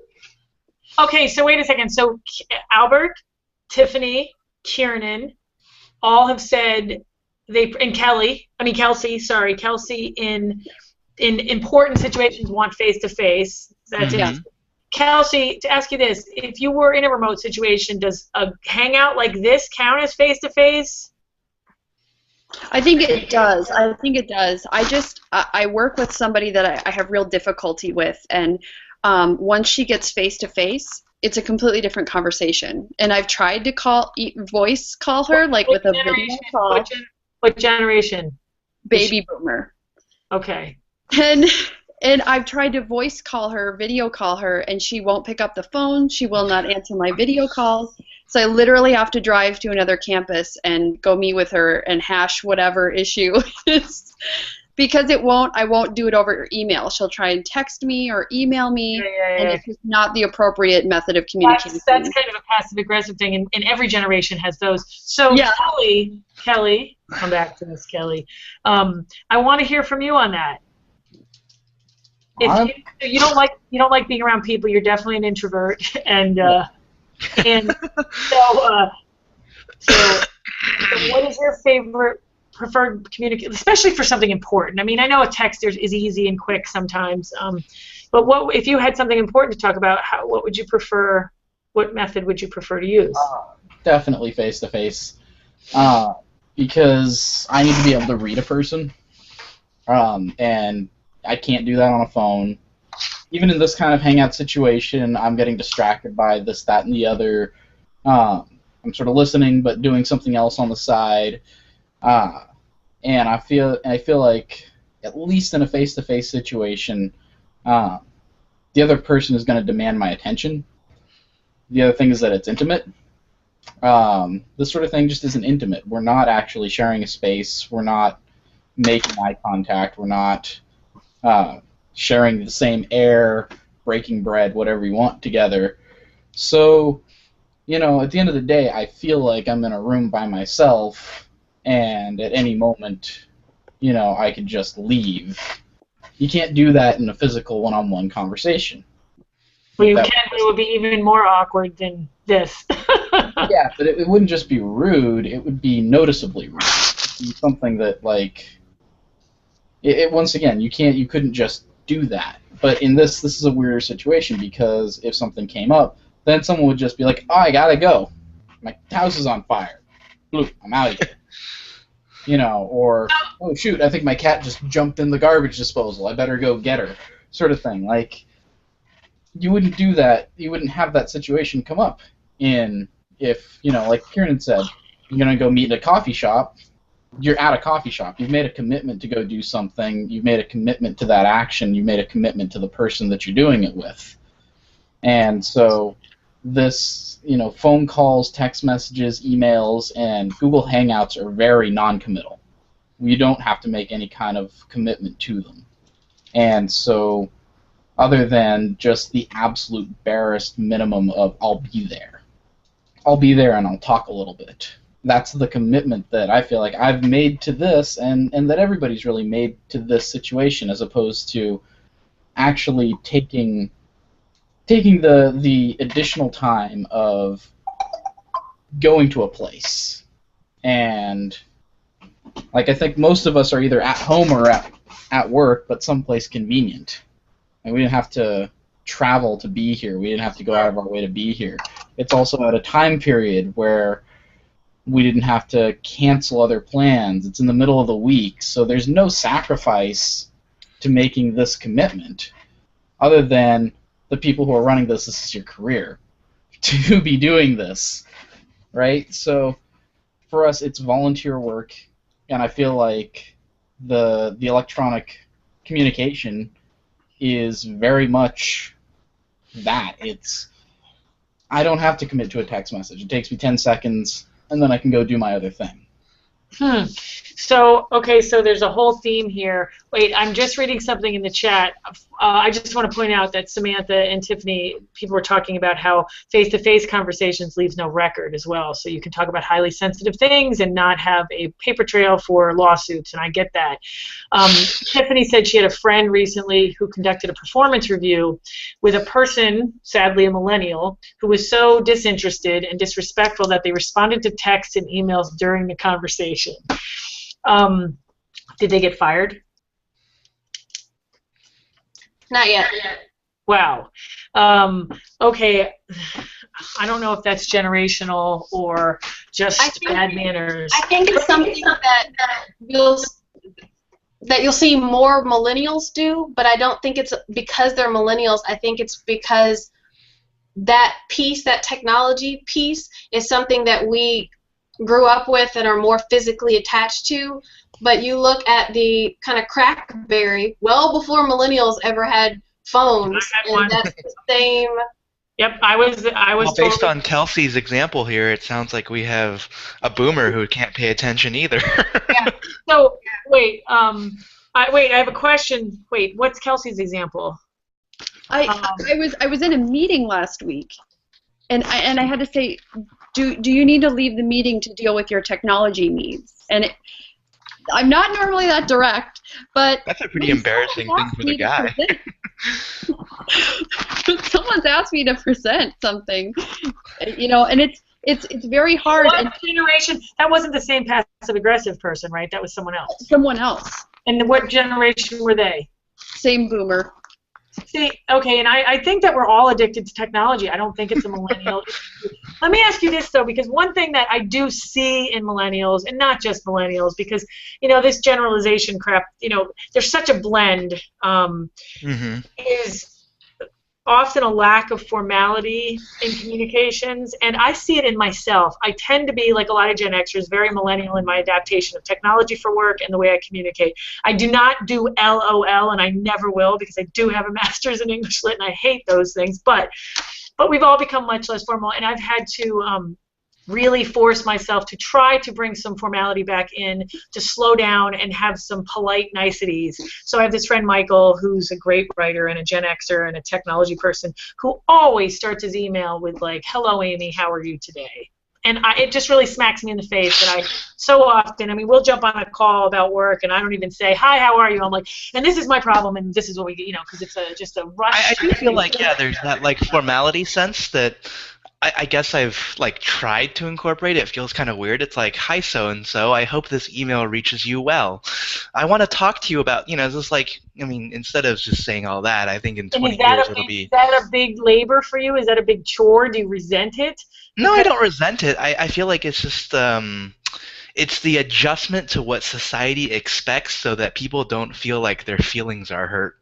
Okay, so wait a second. So Albert, Tiffany, Kieran, all have said Kelsey in important situations want face-to-face. That's it. Kelsey, to ask you this, if you were in a remote situation, does a hangout like this count as face-to-face?
I think it does. I work with somebody that I have real difficulty with, and once she gets face-to-face, it's a completely different conversation. And I've tried to voice call her, like with a video call.
What generation?
Baby boomer.
Okay.
And I've tried to voice call her, video call her, and she won't pick up the phone. She will not answer my video calls. So I literally have to drive to another campus and go meet with her and hash whatever issue is. Because I won't do it over email. She'll try and text me or email me, and it's just not the appropriate method of communication.
That's kind of a passive-aggressive thing, and every generation has those. So yeah. Kelly, come back to this, Kelly. I want to hear from you on that. If you don't like being around people, you're definitely an introvert, and so what is your preferred communication, especially for something important? I mean, I know a text is easy and quick sometimes, but what if you had something important to talk about? What would you prefer? What method would you prefer to use?
Definitely face-to-face, because I need to be able to read a person, and I can't do that on a phone. Even in this kind of hangout situation, I'm getting distracted by this, that, and the other. I'm sort of listening, but doing something else on the side. And I feel like, at least in a face-to-face situation, the other person is going to demand my attention. The other thing is that it's intimate. This sort of thing just isn't intimate. We're not actually sharing a space. We're not making eye contact. We're not sharing the same air, breaking bread, whatever you want together. So, at the end of the day, I feel like I'm in a room by myself, and at any moment, I could just leave. You can't do that in a physical one-on-one conversation.
Well, you can, but it would be even more awkward than this.
Yeah, but it wouldn't just be rude, it would be noticeably rude. It would be something that, once again, you couldn't just do that. But in this is a weirder situation, because if something came up, then someone would just be like, oh, I gotta go. My house is on fire. Bloop, I'm out of here. Or, oh, shoot, I think my cat just jumped in the garbage disposal. I better go get her. Sort of thing. You wouldn't do that. You wouldn't have that situation come up if, like Kieran said, you're going to go meet at a coffee shop. You're at a coffee shop. You've made a commitment to go do something. You've made a commitment to that action. You've made a commitment to the person that you're doing it with. And so this, phone calls, text messages, emails, and Google Hangouts are very non-committal. You don't have to make any kind of commitment to them. And so, other than just the absolute barest minimum of I'll be there. I'll be there and I'll talk a little bit. That's the commitment that I feel like I've made to this, and that everybody's really made to this situation, as opposed to, actually taking the additional time of going to a place. And like, I think most of us are either at home or at work, but someplace convenient. And we didn't have to travel to be here. We didn't have to go out of our way to be here. It's also at a time period where we didn't have to cancel other plans. It's in the middle of the week, so there's no sacrifice to making this commitment other than the people who are running this is your career, to be doing this, right? So for us, it's volunteer work, and I feel like the electronic communication is very much that. I don't have to commit to a text message. It takes me 10 seconds, and then I can go do my other thing.
So, okay, so there's a whole theme here. Wait, I'm just reading something in the chat. I just want to point out that Samantha and Tiffany, people were talking about how face-to-face conversations leaves no record as well. So you can talk about highly sensitive things and not have a paper trail for lawsuits, and I get that. Tiffany said she had a friend recently who conducted a performance review with a person, sadly a millennial, who was so disinterested and disrespectful that they responded to texts and emails during the conversation. Did they get fired?
Not yet.
Wow. Okay. I don't know if that's generational or just bad manners.
I think it's something that you'll see more millennials do, but I don't think it's because they're millennials. I think it's because that piece, that technology piece, is something that we grew up with and are more physically attached to. But you look at the kind of crackberry, well before millennials ever had phones, and that's the same.
Yep, I was.
Well, based on Kelsey's example here, it sounds like we have a boomer who can't pay attention either.
Yeah. So wait, I have a question. Wait, what's Kelsey's example?
I was in a meeting last week, and I had to say, do you need to leave the meeting to deal with your technology needs? And I'm not normally that direct, but
that's a pretty embarrassing thing for the guy.
Someone's asked me to present something, and it's very hard.
What generation? That wasn't the same passive-aggressive person, right? That was someone else.
Someone else.
And what generation were they?
Same boomer.
See, okay, and I think that we're all addicted to technology. I don't think it's a millennial. Let me ask you this, though, because one thing that I do see in millennials, and not just millennials, because, this generalization crap, there's such a blend, is often a lack of formality in communications, and I see it in myself. I tend to be, like a lot of Gen Xers, very millennial in my adaptation of technology for work and the way I communicate. I do not do LOL, and I never will, because I do have a master's in English Lit, and I hate those things, but we've all become much less formal, and I've had to really force myself to try to bring some formality back in, to slow down and have some polite niceties. So I have this friend, Michael, who's a great writer and a Gen Xer and a technology person, who always starts his email with, like, "Hello, Amy, how are you today?" And it just really smacks me in the face that I so often, we'll jump on a call about work, and I don't even say, "Hi, how are you?" I'm like, and this is my problem, and this is what we get, because it's just a rush.
I do feel like, there's that, like, formality sense that I guess I've, like, tried to incorporate. It feels kind of weird. It's like, "Hi, so-and-so, I hope this email reaches you well. I want to talk to you about," it's just like, instead of just saying all that, I think in 20 years it'll be...
Is that a big labor for you? Is that a big chore? Do you resent it?
No, I don't resent it. I feel like it's just... it's the adjustment to what society expects so that people don't feel like their feelings are hurt,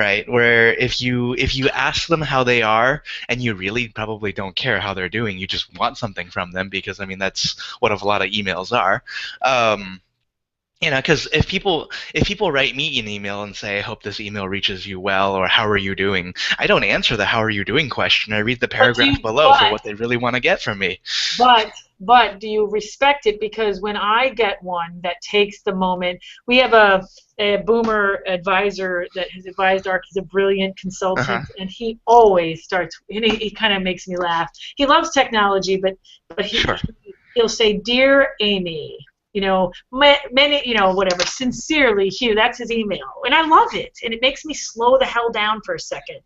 right? Where if you ask them how they are and you really probably don't care how they're doing, you just want something from them because, that's what a lot of emails are. Because if people write me an email and say, "I hope this email reaches you well," or "How are you doing?" I don't answer the "How are you doing?" question. I read the paragraph below for what they really want to get from me.
But do you respect it? Because when I get one that takes the moment, we have a boomer advisor that has advised ARC. He's a brilliant consultant, and he always starts, and he kind of makes me laugh. He loves technology, but he'll say, "Dear Amy," many, whatever, sincerely, Hugh, that's his email. And I love it. And it makes me slow the hell down for a second.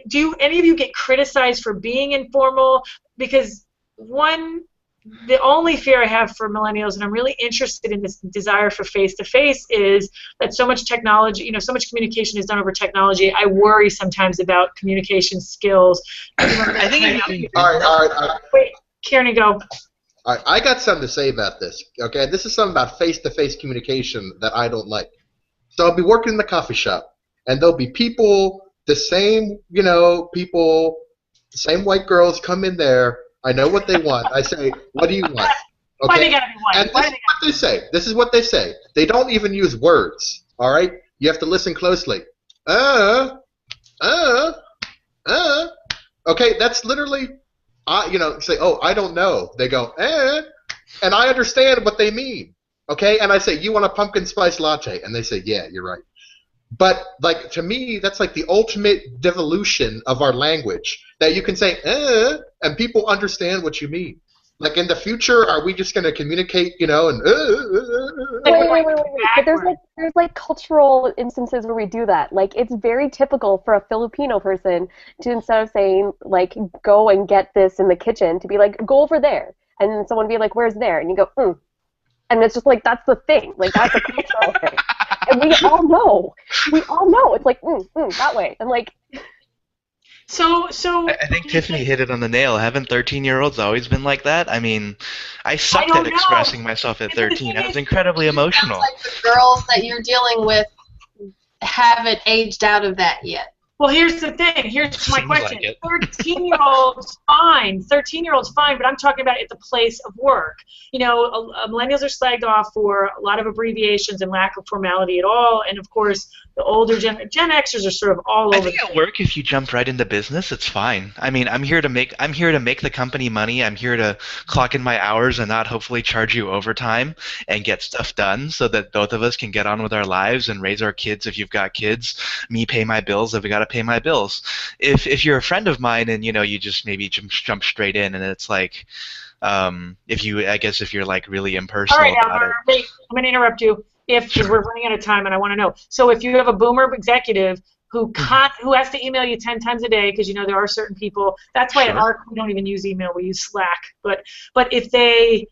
Do any of you get criticized for being informal? Because the only fear I have for millennials, and I'm really interested in this desire for face-to-face, is that so much technology, so much communication is done over technology. I worry sometimes about communication skills.
I think
all right.
Wait, Kieran, go.
All right, I got something to say about this. Okay, this is something about face-to-face communication that I don't like. So I'll be working in the coffee shop, and there'll be people, the same white girls come in there. I know what they want. I say, what do you want? Okay.
Why they gotta be white?
And this is what they say. This is what they say. They don't even use words. All right. You have to listen closely. Okay, that's literally. Say, oh, I don't know. They go, and I understand what they mean. Okay, and I say, you want a pumpkin spice latte? And they say, yeah, you're right. But, like, to me, that's like the ultimate devolution of our language, that you can say, and people understand what you mean. Like, in the future, are we just going to communicate, and
Wait. But there's like cultural instances where we do that. Like, it's very typical for a Filipino person to, instead of saying, like, go and get this in the kitchen, to be like, go over there. And then someone be like, where's there? And you go, And it's just like, that's the thing. Like, that's a cultural thing. And we all know. It's like, that way. And like...
So
I think Tiffany hit it on the nail. Haven't 13-year-olds always been like that? I mean, I sucked at expressing myself at 13. I was incredibly emotional.
Like the girls that you're dealing with haven't aged out of that yet.
Well, here's the thing. Here's my question. 13-year-olds, fine. 13-year-olds, fine, but I'm talking about at the place of work. Millennials are slagged off for a lot of abbreviations and lack of formality at all. And, of course, the older Gen Xers are sort of all over.
I think at work, if you jump right into business, it's fine. I mean, I'm here to make the company money. I'm here to clock in my hours and not hopefully charge you overtime and get stuff done so that both of us can get on with our lives and raise our kids if you've got kids. Me pay my bills if we got to pay my bills. If you're a friend of mine and you just maybe jump straight in and it's like if you're like really impersonal.
All right, Albert, wait, I'm going to interrupt you because we're running out of time and I want to know. So if you have a boomer executive who has to email you 10 times a day because there are certain people. That's why at ARC we don't even use email, we use Slack. But if they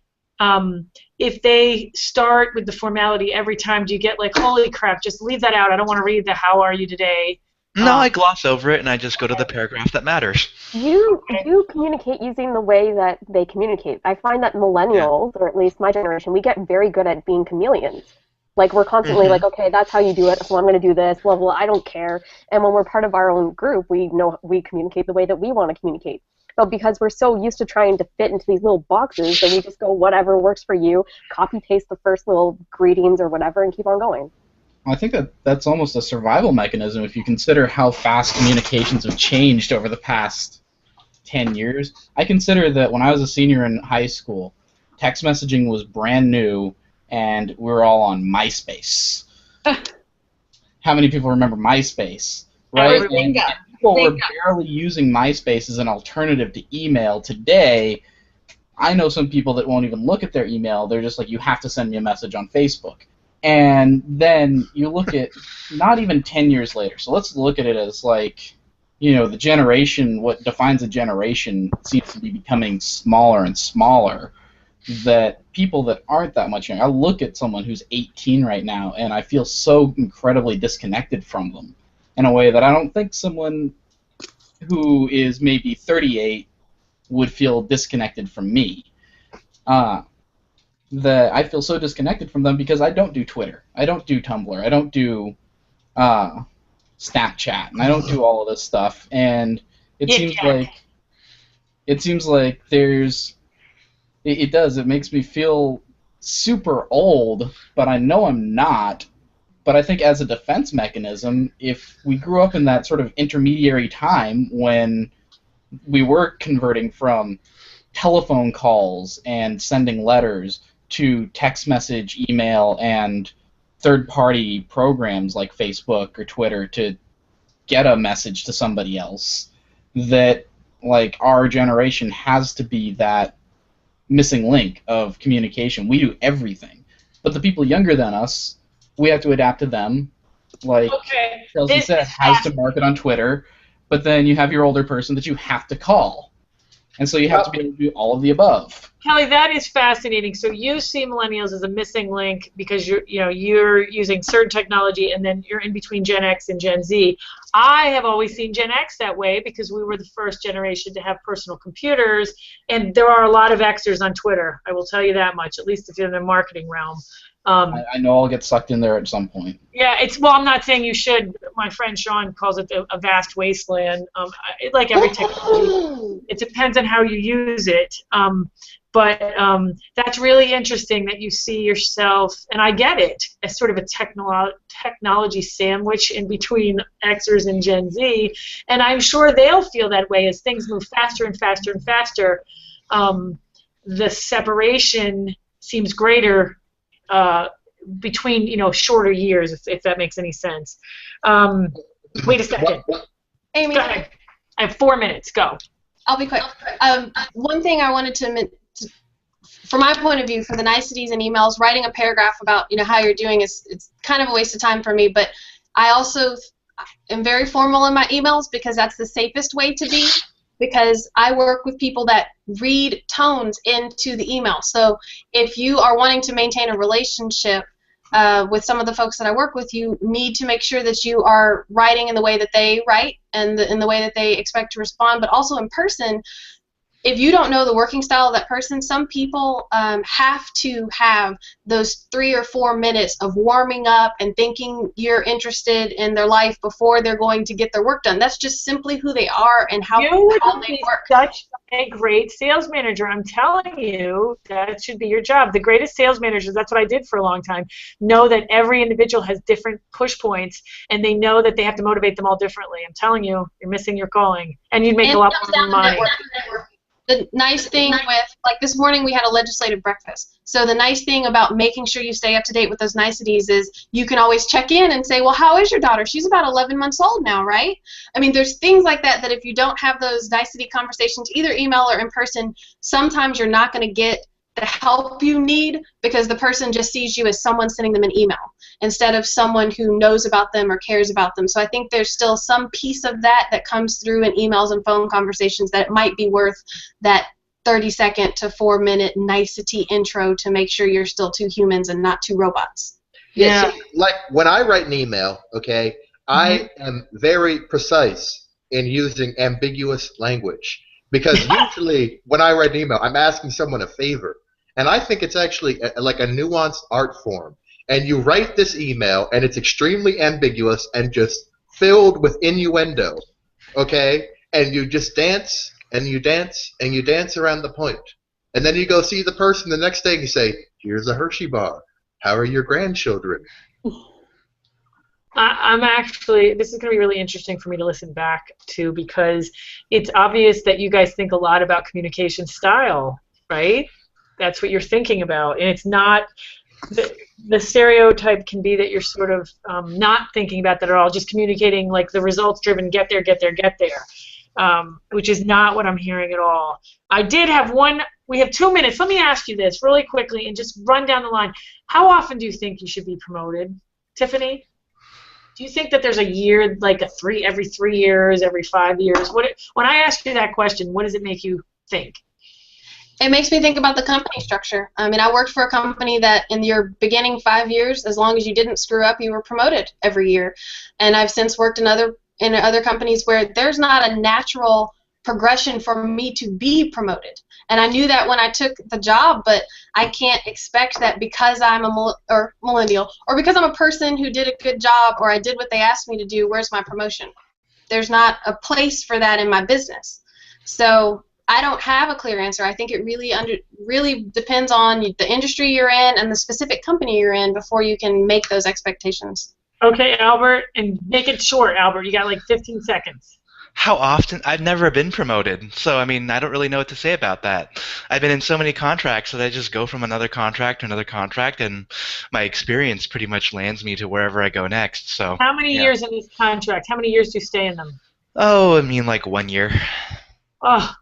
start with the formality every time, do you get like, holy crap, just leave that out. I don't want to read the how are you today.
No, I gloss over it and I just go to the paragraph that matters.
You communicate using the way that they communicate. I find that millennials, or at least my generation, we get very good at being chameleons. Like, we're constantly like, okay, that's how you do it, so I'm going to do this, blah, blah, I don't care. And when we're part of our own group, we communicate the way that we want to communicate. But because we're so used to trying to fit into these little boxes, that we just go, whatever works for you, copy-paste the first little greetings or whatever, and keep on going.
I think that's almost a survival mechanism if you consider how fast communications have changed over the past 10 years. I consider that when I was a senior in high school, text messaging was brand new, and we were all on MySpace. How many people remember MySpace? Right? And people were barely using MySpace as an alternative to email. Today, I know some people that won't even look at their email. They're just like, you have to send me a message on Facebook. And then you look at not even 10 years later. So let's look at it as like, the generation, what defines a generation seems to be becoming smaller and smaller, that people that aren't that much younger, I look at someone who's 18 right now and I feel so incredibly disconnected from them in a way that I don't think someone who is maybe 38 would feel disconnected from me. That I feel so disconnected from them because I don't do Twitter, I don't do Tumblr, I don't do Snapchat, and I don't do all of this stuff. And it seems like there's it makes me feel super old, but I know I'm not. But I think as a defense mechanism, if we grew up in that sort of intermediary time when we were converting from telephone calls and sending letters to text message, email, and third-party programs like Facebook or Twitter to get a message to somebody else, that like our generation has to be that missing link of communication. We do everything. But the people younger than us, we have to adapt to them. Like Chelsea said, has to market on Twitter, but then you have your older person that you have to call. And so you have to be able to do all of the above.
Kelly, that is fascinating. So you see millennials as a missing link because you're using certain technology, and then you're in between Gen X and Gen Z. I have always seen Gen X that way because we were the first generation to have personal computers, and there are a lot of Xers on Twitter. I will tell you that much, at least if you're in the marketing realm.
I know I'll get sucked in there at some point.
Yeah, well, I'm not saying you should. My friend Sean calls it a vast wasteland. Like every technology, it depends on how you use it. But that's really interesting that you see yourself, and I get it, as sort of a technology sandwich in between Xers and Gen Z, and I'm sure they'll feel that way as things move faster and faster and faster. The separation seems greater between shorter years, if that makes any sense. Wait a second.
Amy,
go ahead. I have 4 minutes. Go.
I'll be quick. One thing I wanted to from my point of view, for the niceties in emails, writing a paragraph about how you're doing it's kind of a waste of time for me. But I also am very formal in my emails because that's the safest way to be. Because I work with people that read tones into the email. So if you are wanting to maintain a relationship with some of the folks that I work with, you need to make sure that you are writing in the way that they write and in the way that they expect to respond, but also in person. If you don't know the working style of that person, some people have to have those 3 or 4 minutes of warming up and thinking you're interested in their life before they're going to get their work done. That's just simply who they are and how they work.
Such a great sales manager. I'm telling you, that should be your job. The greatest sales managers, that's what I did for a long time, know that every individual has different push points, and they know that they have to motivate them all differently. I'm telling you, you're missing your calling. And you'd make a lot more money.
The nice thing with, like this morning we had a legislative breakfast. So the nice thing about making sure you stay up to date with those niceties is you can always check in and say, well, how is your daughter? She's about 11 months old now, right? I mean, there's things like that that if you don't have those nicety conversations, either email or in person, sometimes you're not going to get the help you need because the person just sees you as someone sending them an email instead of someone who knows about them or cares about them. So I think there's still some piece of that comes through in emails and phone conversations that it might be worth that 30-second to 4-minute nicety intro to make sure you're still two humans and not two robots.
Yeah. See, like when I write an email, okay, I am very precise in using ambiguous language. Because usually when I write an email, I'm asking someone a favor. And I think it's actually like a nuanced art form. And you write this email, and it's extremely ambiguous and just filled with innuendo, okay? And you just dance, and you dance, and you dance around the point. And then you go see the person the next day, and you say, here's a Hershey bar. How are your grandchildren?
I'm actually, this is going to be really interesting for me to listen back to because it's obvious that you guys think a lot about communication style, right? That's what you're thinking about. And it's not, the stereotype can be that you're sort of not thinking about that at all, just communicating like the results-driven, get there, get there, get there, which is not what I'm hearing at all. I did have we have 2 minutes. Let me ask you this really quickly and just run down the line. How often do you think you should be promoted? Tiffany? Do you think that there's a year, like every 3 years, every 5 years? When I ask you that question, what does it make you think?
It makes me think about the company structure. I mean, I worked for a company that in your beginning 5 years, as long as you didn't screw up, you were promoted every year. And I've since worked in other companies where there's not a natural progression for me to be promoted. And I knew that when I took the job, but I can't expect that because I'm a millennial or because I'm a person who did a good job or I did what they asked me to do, where's my promotion? There's not a place for that in my business. So I don't have a clear answer. I think it really depends on the industry you're in and the specific company you're in before you can make those expectations.
Okay, Albert, and make it short, Albert. You got like 15 seconds.
How often? I've never been promoted, so I mean, I don't really know what to say about that. I've been in so many contracts that I just go from another contract to another contract, and my experience pretty much lands me to wherever I go next. So.
How many years in these contracts? How many years do you stay in them?
Oh, I mean, like 1 year.
Oh,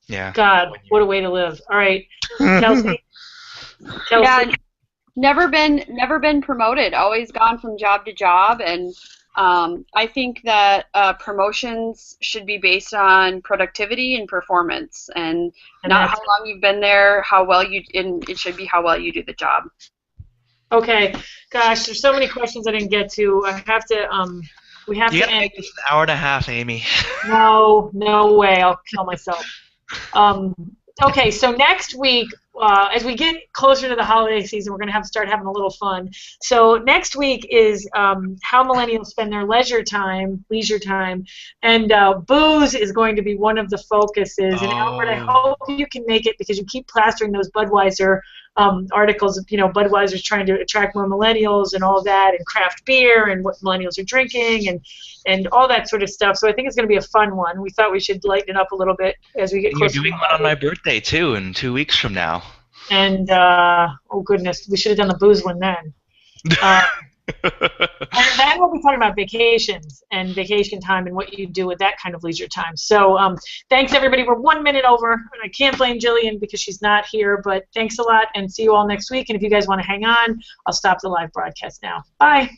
Yeah.
God, what a way to live. All right, Kelsey.
Yeah, never been promoted. Always gone from job to job, and I think that promotions should be based on productivity and performance, and not how long you've been there, and it should be how well you do the job.
Okay, gosh, there's so many questions I didn't get to. I have to. We have
You
to
gotta
end.
make this an hour and a half, Amy.
No way. I'll kill myself. Okay, so next week, as we get closer to the holiday season, we're going to have to start having a little fun. So next week is how millennials spend their leisure time, and booze is going to be one of the focuses. And Albert, I hope you can make it because you keep plastering those Budweiser articles of, Budweiser's trying to attract more millennials and all that, and craft beer and what millennials are drinking and all that sort of stuff. So I think it's going to be a fun one. We thought we should lighten it up a little bit as we get closer.
You're doing one on my birthday, too, in 2 weeks from now.
And, oh goodness, we should have done the booze one then. And then we'll be talking about vacations and vacation time and what you do with that kind of leisure time. So thanks, everybody. We're 1 minute over. I can't blame Jillian because she's not here, but thanks a lot, and see you all next week. And if you guys want to hang on, I'll stop the live broadcast now. Bye.